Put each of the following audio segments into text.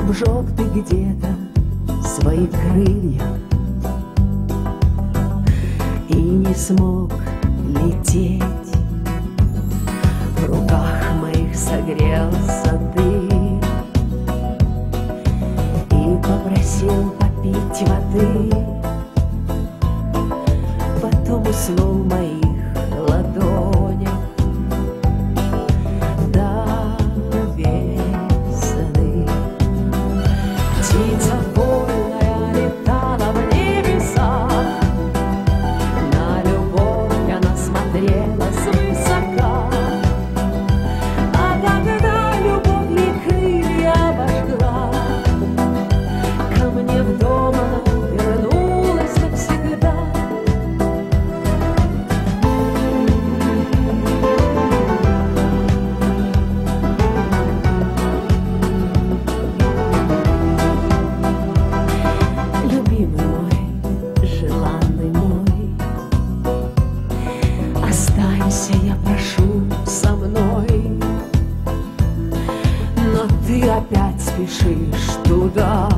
обжег ты где-то свои крылья и не смог лететь. В руках моих согрелся ты и попросил попить воды. Потом уснул в моих ладонях до весны. Птица вольная летала в небесах, на любовь она смотрела свысока. А когда любовь ей крылья обожгла, ко мне в дом она вернулась навсегда. Любимый мой, желанный мой, останься, я прошу, со мной. Но ты опять спешишь туда,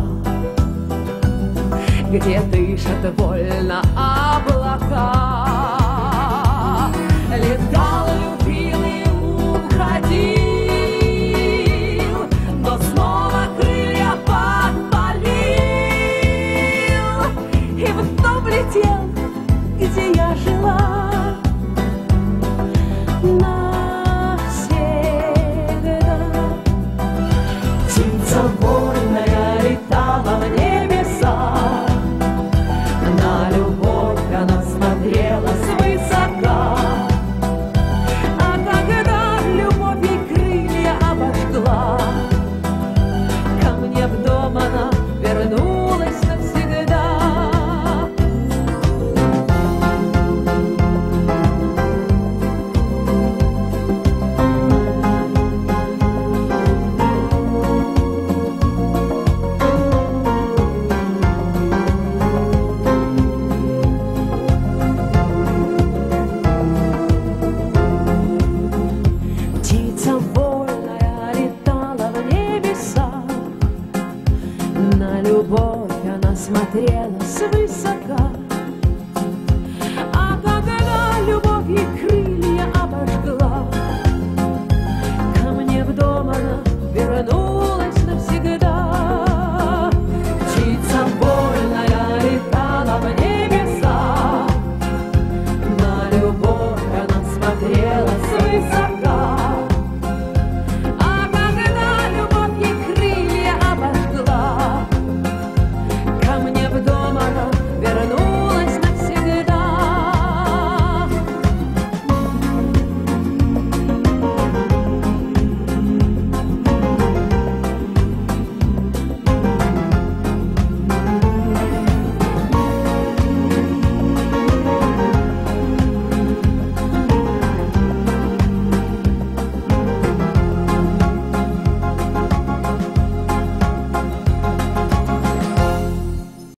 где дышат вольно облака. Летал, любил и уходил, но снова крылья подпалил и вновь летел, где я жила навсегда. Птица вольная летала в небеса, на любовь она смотрела свысока. А когда любовь ей крылья обожгла, ко мне в дом она вернулась навсегда. Птица вольная летала в небесах, на любовь она смотрела свысока.